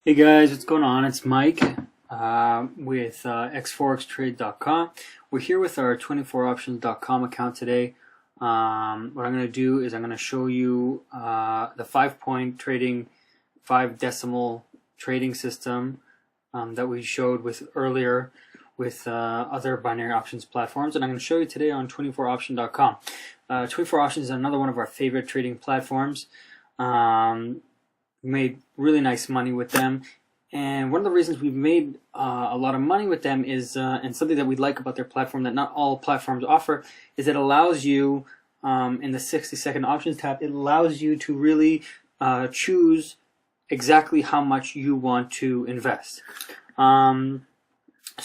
Hey guys, what's going on? It's Mike with xforextrade.com. We're here with our 24options.com account today. What I'm going to do is I'm going to show you the 5-point trading, 5-decimal trading system that we showed with earlier with other binary options platforms, and I'm going to show you today on 24option.com. 24options is another one of our favorite trading platforms. Made really nice money with them, and one of the reasons we've made a lot of money with them is and something that we like about their platform that not all platforms offer is it allows you in the 60-second options tab, it allows you to really choose exactly how much you want to invest. So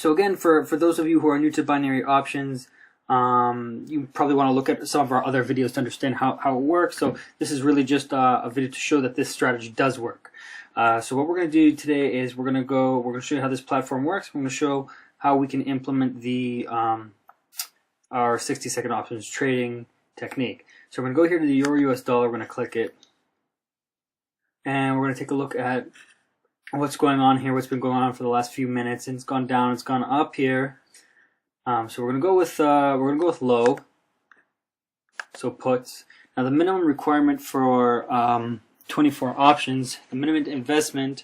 again, for those of you who are new to binary options, you probably want to look at some of our other videos to understand how it works. So this is really just a video to show that this strategy does work. So what we're going to do today is we're going to show you how this platform works. We're going to show how we can implement the our 60-second options trading technique. So we're going to go here to the Euro US dollar. We're going to click it, and we're going to take a look at what's going on here, what's been going on for the last few minutes, and it's gone down, it's gone up here. So we're gonna go with low. So puts. Now the minimum requirement for 24 options, the minimum investment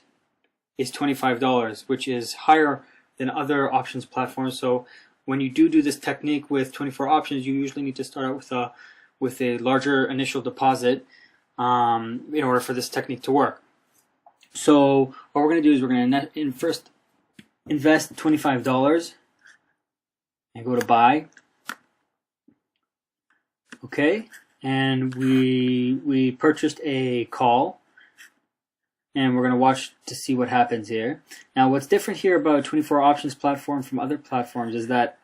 is $25, which is higher than other options platforms. So when you do this technique with 24 options, you usually need to start out with a larger initial deposit in order for this technique to work. So what we're gonna do is we're gonna first invest $25. And go to buy. Okay, and we purchased a call, and we're going to watch to see what happens here. Now what's different here about 24 options platform from other platforms is that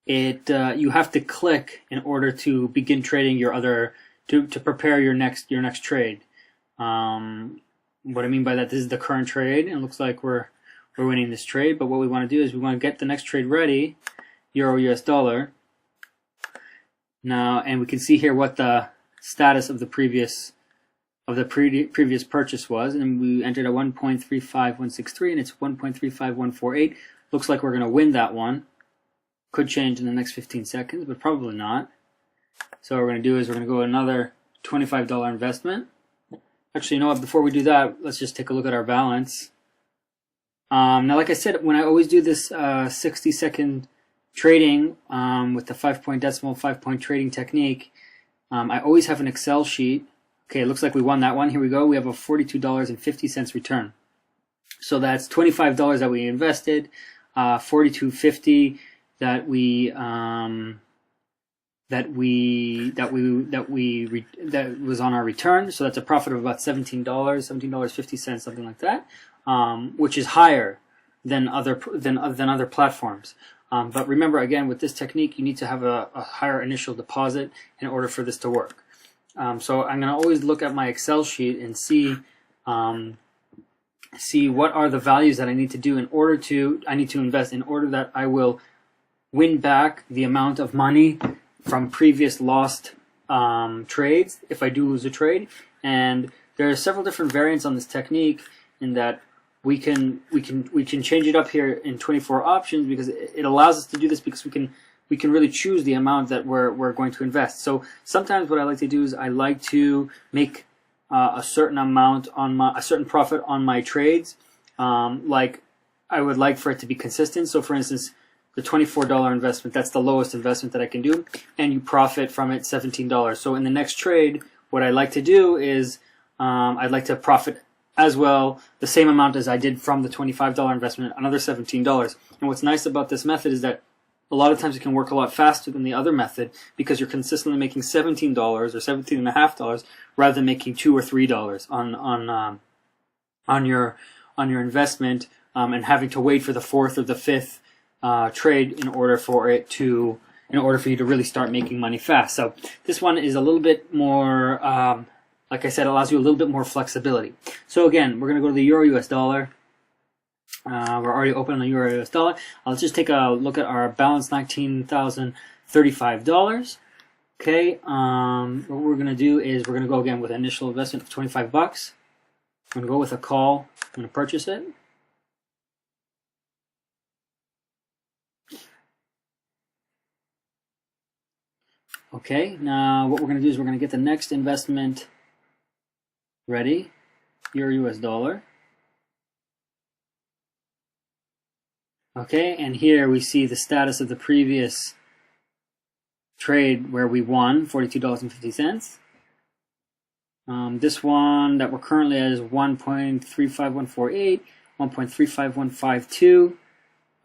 you have to click in order to begin trading your other to prepare your next trade. What I mean by that, this is the current trade, and it looks like we're winning this trade, but what we want to do is we want to get the next trade ready, Euro US dollar. Now, and we can see here what the status of the previous purchase was, and we entered a 1.35163, and it's 1.35148. Looks like we're going to win that one. Could change in the next 15 seconds, but probably not. So what we're going to do is we're going to go another $25 investment. Actually, you know what? Before we do that, let's just take a look at our balance. Now, like I said, when I always do this 60-second trading with the 5-point decimal, 5-point trading technique, I always have an Excel sheet. Okay, it looks like we won that one. Here we go. We have a $42.50 return. So that's $25 that we invested, $42.50 that was on our return. So that's a profit of about $17.50, something like that. Which is higher than other platforms. But remember, again, with this technique, you need to have a higher initial deposit in order for this to work. So I'm going to always look at my Excel sheet and see what are the values that I need to do I need to invest in order that I will win back the amount of money from previous lost trades if I do lose a trade. And there are several different variants on this technique in that we can change it up here in 24 options because it allows us to do this because we can really choose the amount that we're going to invest. So sometimes what I like to do is I like to make a certain amount on a certain profit on my trades. Like I would like for it to be consistent. So for instance, the $24 investment, that's the lowest investment that I can do, and you profit from it $17. So in the next trade, what I like to do is I'd like to profit as well the same amount as I did from the $25 investment, another $17. And what's nice about this method is that a lot of times it can work a lot faster than the other method because you're consistently making $17 or $17.50 rather than making $2 or $3 on your investment and having to wait for the fourth or the fifth trade in order for you to really start making money fast. So this one is a little bit more like I said, allows you a little bit more flexibility. So again, we're going to go to the Euro US dollar. We're already open on the Euro US dollar. Let's just take a look at our balance, $19,035. Okay, what we're going to do is we're going to go again with initial investment of $25. I'm going to go with a call. I'm going to purchase it. Okay, now what we're going to do is we're going to get the next investment ready, Euro US dollar. Okay, and here we see the status of the previous trade where we won $42.50. This one that we're currently at is 1.35148, 1.35152.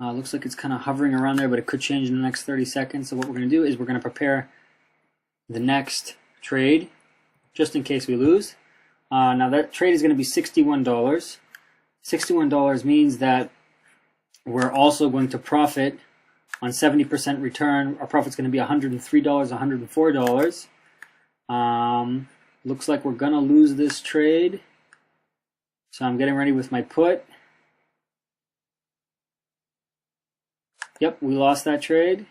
Looks like it's kind of hovering around there, but it could change in the next 30 seconds. So what we're going to do is we're going to prepare the next trade just in case we lose. Now that trade is going to be $61. $61 means that we're also going to profit on 70% return. Our profit's going to be $103, $104. Looks like we're going to lose this trade. So I'm getting ready with my put. Yep, we lost that trade.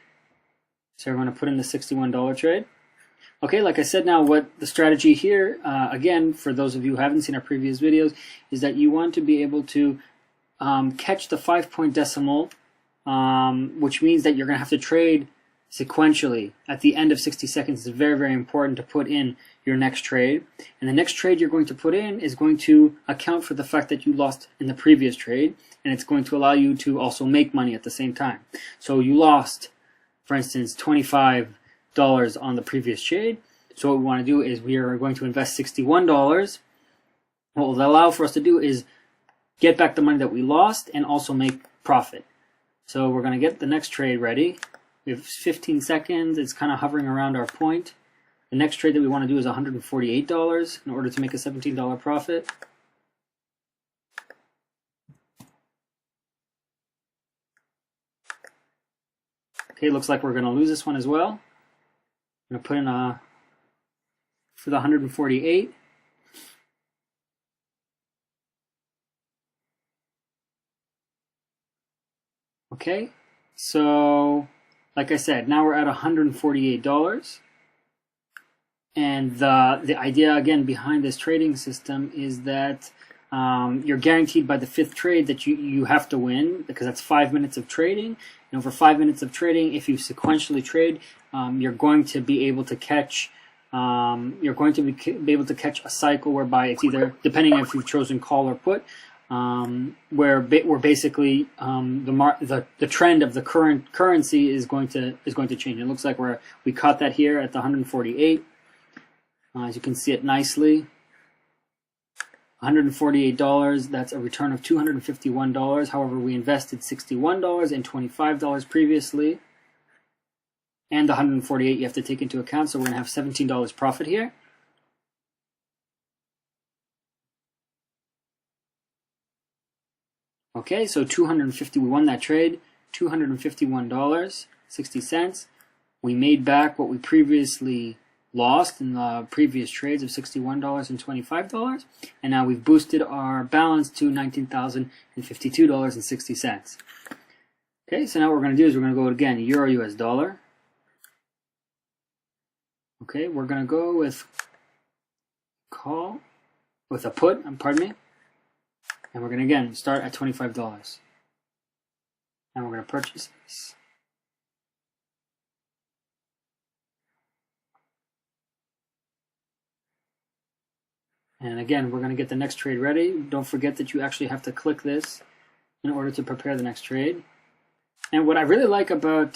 So we're going to put in the $61 trade. Okay, like I said, now what the strategy here, again, for those of you who haven't seen our previous videos, is that you want to be able to catch the 5-point decimal, which means that you're going to have to trade sequentially. At the end of 60 seconds, it's very, very important to put in your next trade. And the next trade you're going to put in is going to account for the fact that you lost in the previous trade, and it's going to allow you to also make money at the same time. So you lost, for instance, $25 on the previous trade. So what we want to do is we are going to invest $61. What will allow for us to do is get back the money that we lost and also make profit. So we're going to get the next trade ready. We have 15 seconds. It's kind of hovering around our point. The next trade that we want to do is $148 in order to make a $17 profit. Okay, looks like we're going to lose this one as well. I'm going to put in for the 148. Okay, so like I said, now we're at $148. And the idea, again, behind this trading system is that you're guaranteed by the 5th trade that you have to win, because that's 5 minutes of trading. And over 5 minutes of trading, if you sequentially trade, you're going to be able to catch be able to catch a cycle whereby it's either, depending on if you've chosen call or put, where basically the trend of the current currency is going to change. It looks like we caught that here at the 148. As you can see it nicely, $148. That's a return of $251. However, we invested $61 and $25 previously, and the 148 you have to take into account. So we're going to have $17 profit here. Okay, so $250. We won that trade. $251.60. We made back what we previously lost in the previous trades of $61 and $25, and now we've boosted our balance to $19,052.60. Okay, so now what we're going to do is we're going to go again, Euro US dollar. Okay, we're going to go with a put, pardon me, and we're going to again start at $25, and we're going to purchase this. And again, we're going to get the next trade ready. Don't forget that you actually have to click this in order to prepare the next trade. And what I really like about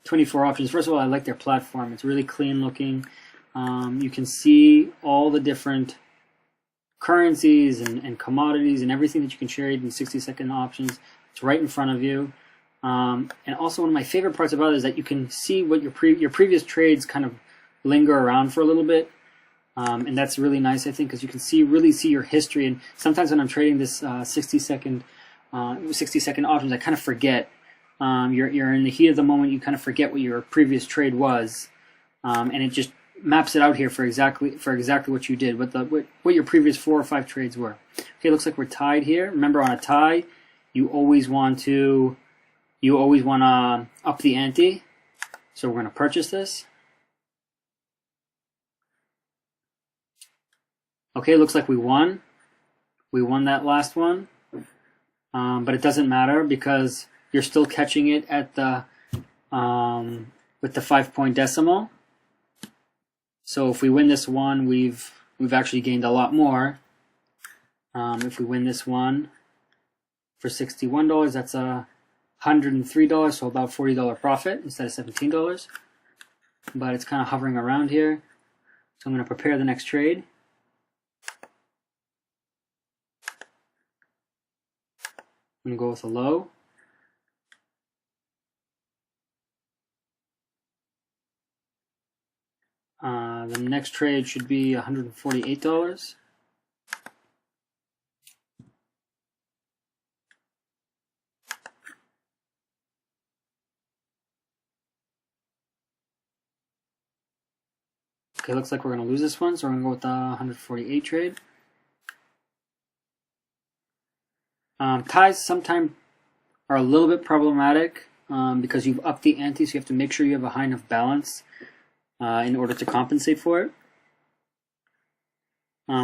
24 Options, first of all, I like their platform. It's really clean looking. You can see all the different currencies and commodities and everything that you can trade in 60-second options. It's right in front of you. And also one of my favorite parts about it is that you can see what your previous trades kind of linger around for a little bit. And that's really nice, I think, because you can really see your history. And sometimes when I'm trading this 60-second options, I kind of forget. You're in the heat of the moment. You kind of forget what your previous trade was, and it just maps it out here for exactly what you did, what your previous 4 or 5 trades were. Okay, looks like we're tied here. Remember, on a tie, you always want to up the ante. So we're going to purchase this. Okay, looks like we won. We won that last one, but it doesn't matter because you're still catching it at the with the 5-point decimal. So if we win this one, we've actually gained a lot more. If we win this one for $61, that's $103, so about $40 profit instead of $17. But it's kind of hovering around here. So I'm going to prepare the next trade. I'm going to go with a low. The next trade should be $148. Okay, looks like we're going to lose this one, so we're going to go with the 148 trade. Ties sometimes are a little bit problematic because you've upped the ante, so you have to make sure you have a high enough balance in order to compensate for it,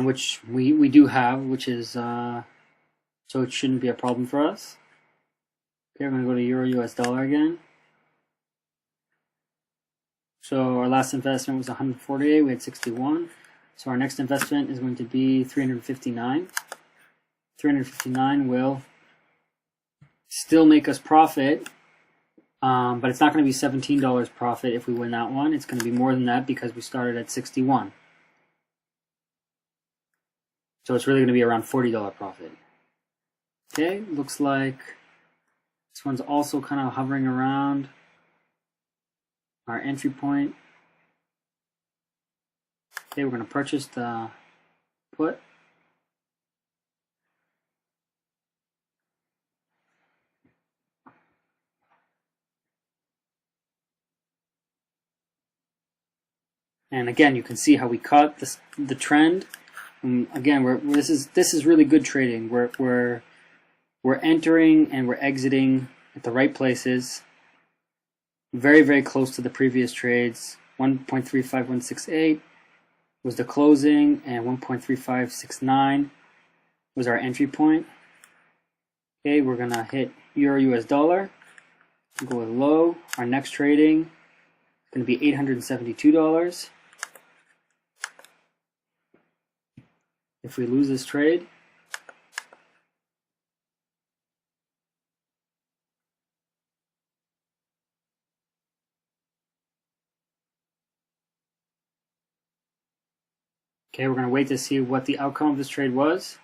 which we do have, which is so it shouldn't be a problem for us. Okay, we're going to go to Euro US dollar again. So our last investment was 148, we had 61. So our next investment is going to be 359. 359 will still make us profit, but it's not going to be $17 profit if we win that one. It's going to be more than that because we started at 61. So it's really going to be around $40 profit. Okay, looks like this one's also kind of hovering around our entry point. Okay, we're going to purchase the put. And again, you can see how we caught the trend. And again, this is really good trading. We're entering and we're exiting at the right places. Very, very close to the previous trades. 1.35168 was the closing, and 1.3569 was our entry point. Okay, we're gonna hit Euro US dollar. Go with low. Our next trading is gonna be $872. If we lose this trade, okay, we're going to wait to see what the outcome of this trade was.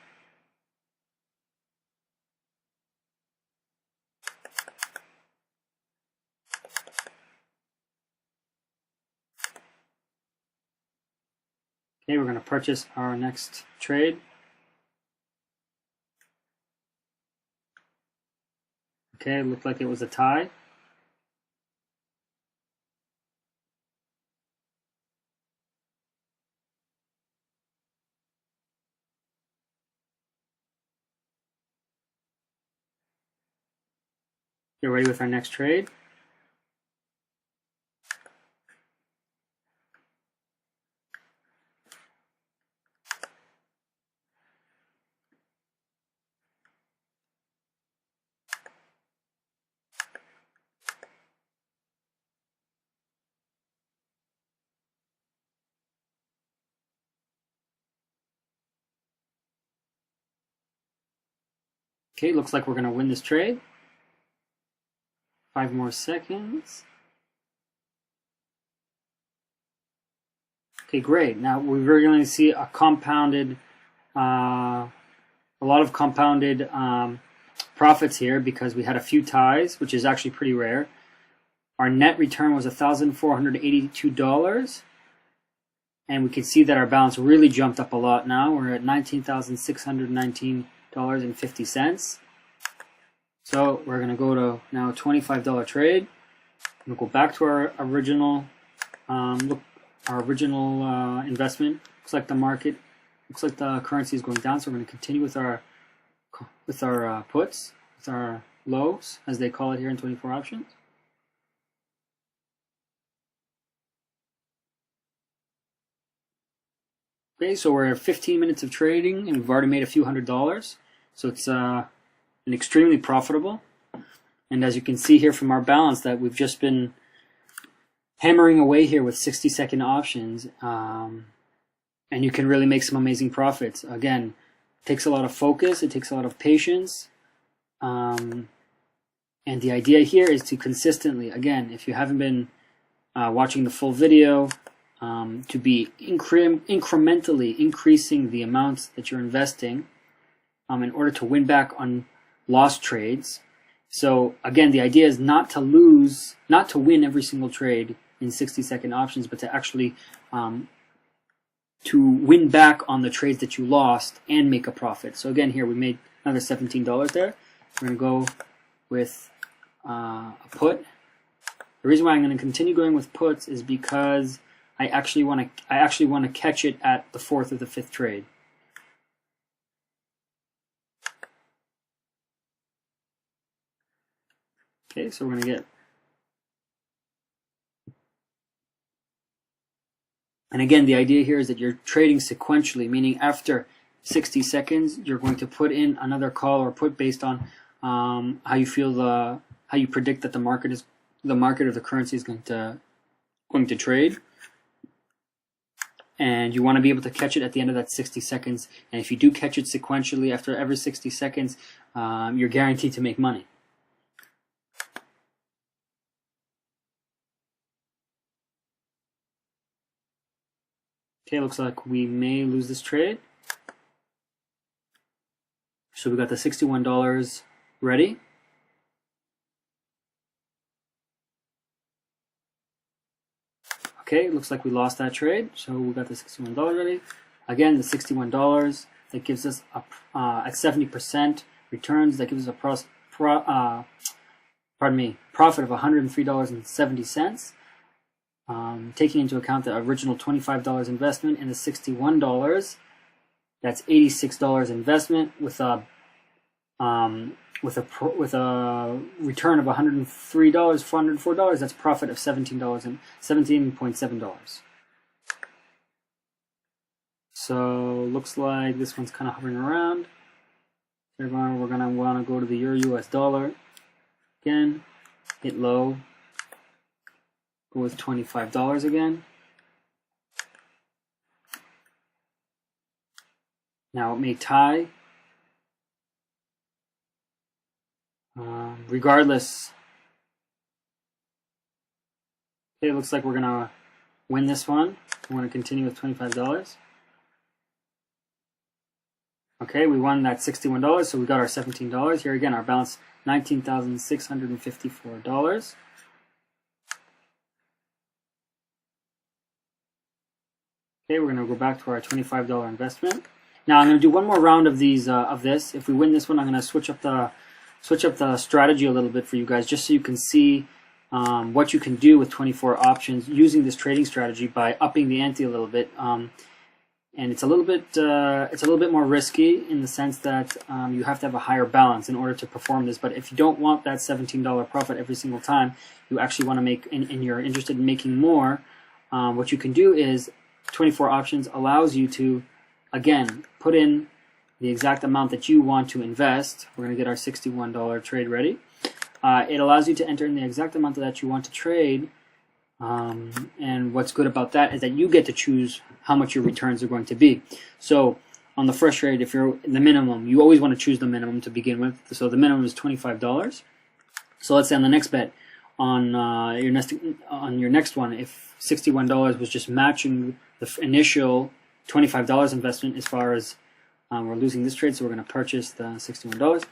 Okay, we're going to purchase our next trade. Okay, it looked like it was a tie. Get ready with our next trade. Okay, looks like we're going to win this trade. 5 more seconds. Okay, great. Now we're going to see a compounded, a lot of compounded profits here because we had a few ties, which is actually pretty rare. Our net return was $1,482, and we can see that our balance really jumped up a lot now. We're at $19,619.50. So we're going to go to now a $25 trade. We'll go back to our original investment. Looks like the market, looks like the currency is going down, so we're going to continue with our puts, with our lows, as they call it here in 24 options. Okay, so we're at 15 minutes of trading and we've already made a few $100s. So it's an extremely profitable. And as you can see here from our balance that we've just been hammering away here with 60-second options. And you can really make some amazing profits. Again, it takes a lot of focus, it takes a lot of patience. And the idea here is to consistently, again, if you haven't been watching the full video, to be incrementally increasing the amounts that you're investing in order to win back on lost trades. So again, the idea is not to win every single trade in 60-second options, but to actually to win back on the trades that you lost and make a profit. So again, here we made another $17 there. We're going to go with a put. The reason why I'm going to continue going with puts is because I actually want to catch it at the 4th or the 5th trade. Okay, so we're going to get, and again, the idea here is that you're trading sequentially, meaning after 60 seconds, you're going to put in another call or put based on how you feel how you predict that the market or the currency is going to trade. And you want to be able to catch it at the end of that 60 seconds. And if you do catch it sequentially after every 60 seconds, you're guaranteed to make money. Okay, looks like we may lose this trade. So we got the $61 ready. Okay, looks like we lost that trade, so we got the $61 ready. Again, the $61 that gives us at 70% returns. That gives us a profit of $103.70. Taking into account the original $25 investment and the $61, that's $86 investment with a return of $103, $404. That's profit of $17.7. So looks like this one's kind of hovering around. We're gonna want to go to the Euro US dollar again, hit low, go with $25 again. Now it may tie. Regardless, okay, it looks like we're gonna win this one. We're gonna continue with $25. Okay, we won that $61, so we got our $17. Here again, our balance $19,654. Okay, we're gonna go back to our $25 investment. Now I'm gonna do one more round of these of this. If we win this one, I'm gonna switch up the strategy a little bit for you guys, just so you can see what you can do with 24 options using this trading strategy by upping the ante a little bit. And it's a little bit more risky in the sense that you have to have a higher balance in order to perform this. But if you don't want that $17 profit every single time, you actually want to make, and you're interested in making more, what you can do is 24 options allows you to, again, put in the exact amount that you want to invest. We're going to get our $61 trade ready. It allows you to enter in the exact amount that you want to trade. And what's good about that is that you get to choose how much your returns are going to be. So on the first trade, if you're in the minimum, you always want to choose the minimum to begin with. So the minimum is $25. So let's say on the next bet, on your next one, if $61 was just matching the initial $25 investment, as far as we're losing this trade, so we're going to purchase the $61.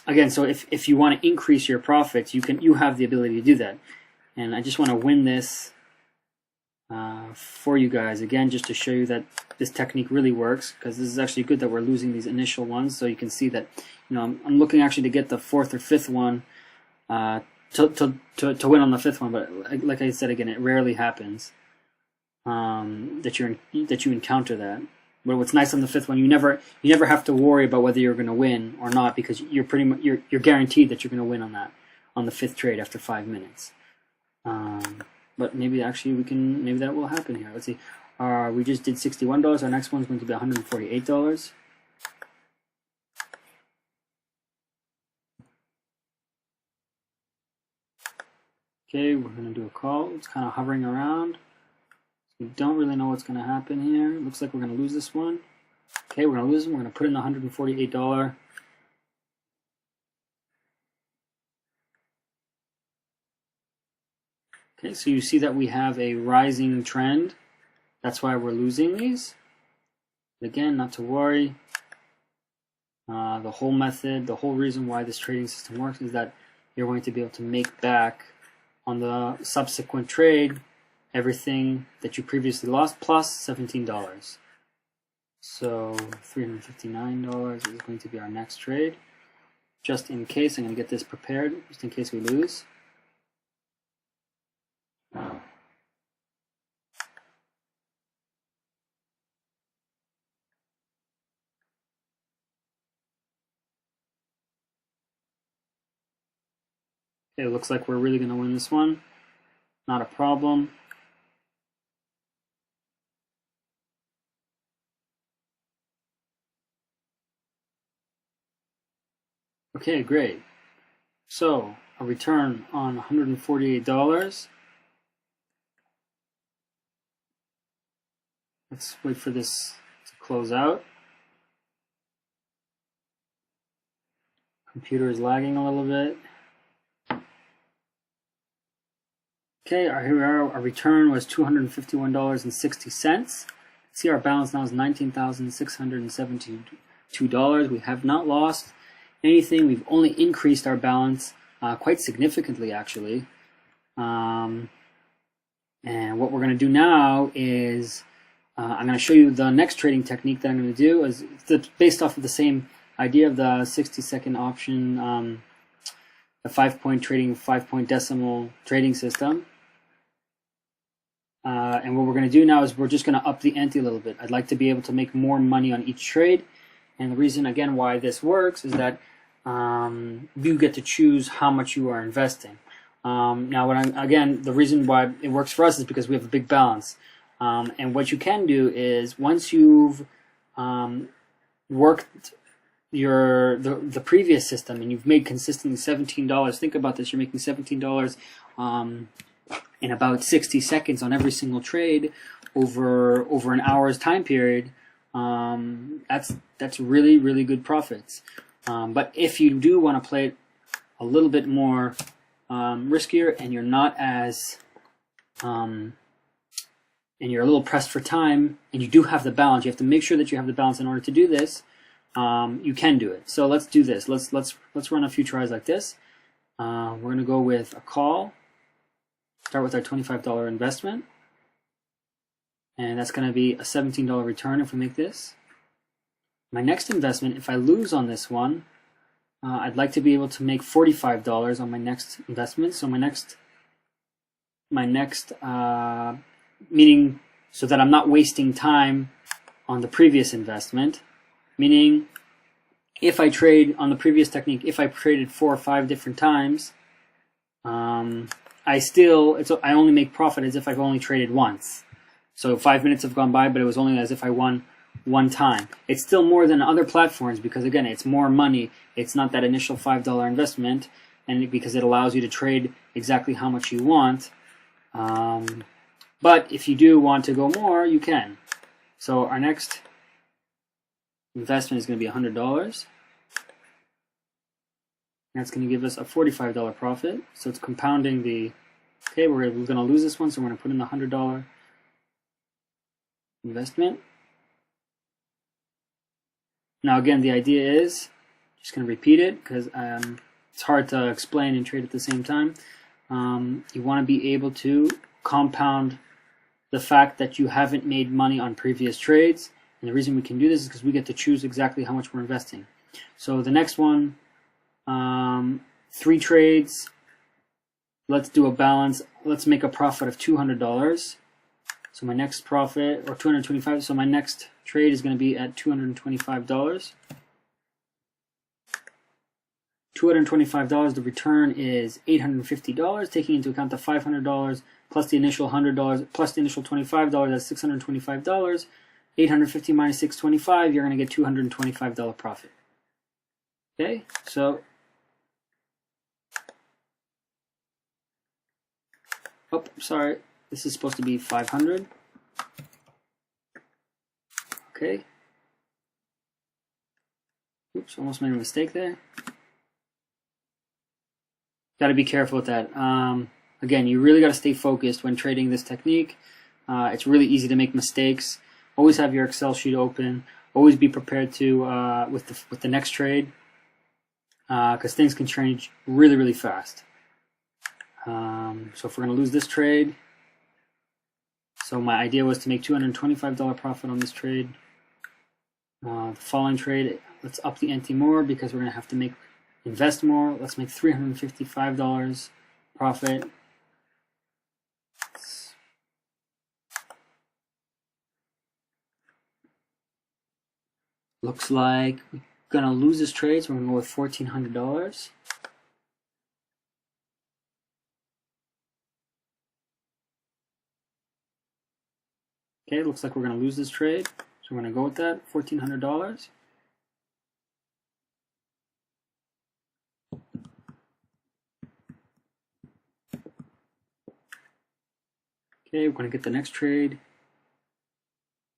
Again, so if you want to increase your profits, you have the ability to do that. And I just want to win this for you guys again, just to show you that this technique really works, because this is actually good that we're losing these initial ones. So you can see that, I'm looking actually to get the 4th or 5th one to win on the 5th one. But like I said again, it rarely happens that you encounter that. But what's nice on the 5th one, you never have to worry about whether you're going to win or not, because you're guaranteed that you're going to win on the 5th trade after 5 minutes. But maybe actually maybe that will happen here. Let's see. we just did $61. Our next one's going to be $148. Okay, we're going to do a call. It's kind of hovering around. We don't really know what's going to happen here. It looks like we're going to lose this one. Okay, we're going to lose them. We're going to put in the $148. Okay, so you see that we have a rising trend. That's why we're losing these. But again, not to worry. The whole method, the whole reason why this trading system works is that you're going to be able to make back on the subsequent trade everything that you previously lost plus $17. So $359 is going to be our next trade. Just in case, I'm going to get this prepared, just in case we lose. Okay, it looks like we're really going to win this one. Not a problem. Okay, great. So, a return on $148. Let's wait for this to close out. Computer is lagging a little bit. Okay, here we are. Our return was $251.60. See, our balance now is $19,672. We have not lost anything. We've only increased our balance quite significantly, actually. And what we're going to do now is I'm going to show you the next trading technique that I'm going to do. Is based off of the same idea of the 60-second option, the 5-point trading, 5-point decimal trading system. And what we're going to do now is we're just going to up the ante a little bit. I'd like to be able to make more money on each trade. And the reason, again, why this works is that you get to choose how much you are investing. Now, again, the reason why it works for us is because we have a big balance. And what you can do is once you've worked the previous system and you've made consistently $17, think about this, you're making $17 in about 60 seconds on every single trade over an hour's time period. That's really, really good profits. But if you do want to play it a little bit more riskier and you're not as and you're a little pressed for time and you do have the balance, you have to make sure that you have the balance in order to do this. You can do it. So let's do this. Let's run a few tries like this. We're going to go with a call. Start with our $25 investment. And that's going to be a $17 return if we make this. My next investment, if I lose on this one, I'd like to be able to make $45 on my next investment. So my next meaning so that I'm not wasting time on the previous investment. Meaning, if I trade on the previous technique, if I traded 4 or 5 different times, I only make profit as if I've only traded once. So 5 minutes have gone by, but it was only as if I won one time. It's still more than other platforms because, again, it's more money. It's not that initial $5 investment, and because it allows you to trade exactly how much you want. But if you do want to go more, you can. So our next investment is going to be $100. That's going to give us a $45 profit. So it's compounding the... Okay, we're going to lose this one, so we're going to put in the $100 investment. Now again, the idea is, just going to repeat it because it's hard to explain and trade at the same time. You want to be able to compound the fact that you haven't made money on previous trades. And the reason we can do this is because we get to choose exactly how much we're investing. So the next one, 3 trades. Let's do a balance. Let's make a profit of $200. So my next profit, or $225. So my next trade is going to be at $225. $225. The return is $850, taking into account the $500 plus the initial $100 plus the initial $25. That's $625. 850 minus 625, you're going to get $225 profit. Okay, so oh, sorry, this is supposed to be 500. Okay. Oops, almost made a mistake there. Got to be careful with that. Again, you really got to stay focused when trading this technique. It's really easy to make mistakes. Always have your Excel sheet open. Always be prepared to with the next trade, because things can change really, really fast. So if we're going to lose this trade, so my idea was to make $225 profit on this trade. The following trade, let's up the ante more because we're going to have to invest more. Let's make $355 profit. Looks like we're going to lose this trade, so we're going to go with $1,400. Okay, looks like we're going to lose this trade, so we're going to go with that, $1,400. Okay, we're going to get the next trade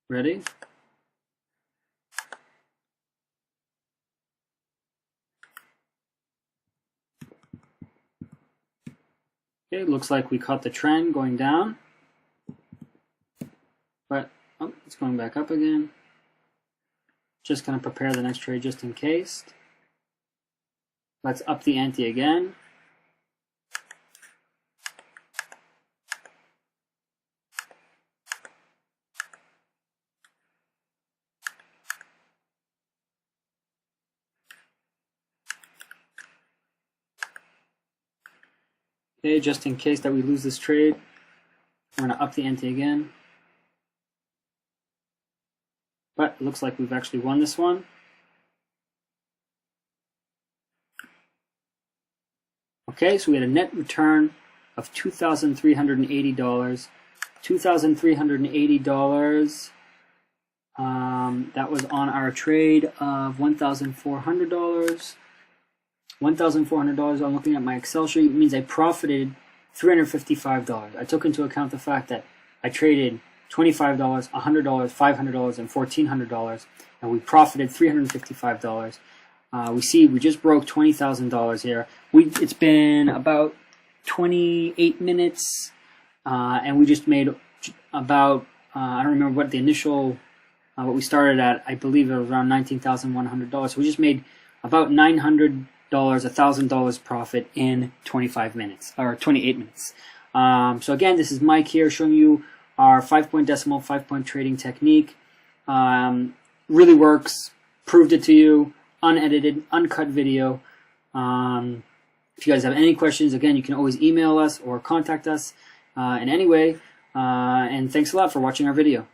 ready. Okay, looks like we caught the trend going down, but oh, it's going back up again. Just going to prepare the next trade just in case. Let's up the ante again. Okay, just in case that we lose this trade, we're going to up the ante again. But it looks like we've actually won this one. Okay, so we had a net return of $2,380. $2,380. That was on our trade of $1,400. $1,400. I'm looking at my Excel sheet. It means I profited $355. I took into account the fact that I traded $25, $100, $500, and $1,400, and we profited $355. We see we just broke $20,000 here. It's been about 28 minutes, and we just made about I don't remember what the initial what we started at. I believe it was around $19,100. So we just made about $900. $1,000 profit in 25 minutes or 28 minutes. So again, this is Mike here showing you our 5-point decimal, 5-point trading technique. Really works. Proved it to you. Unedited, uncut video. If you guys have any questions, again, you can always email us or contact us in any way. And thanks a lot for watching our video.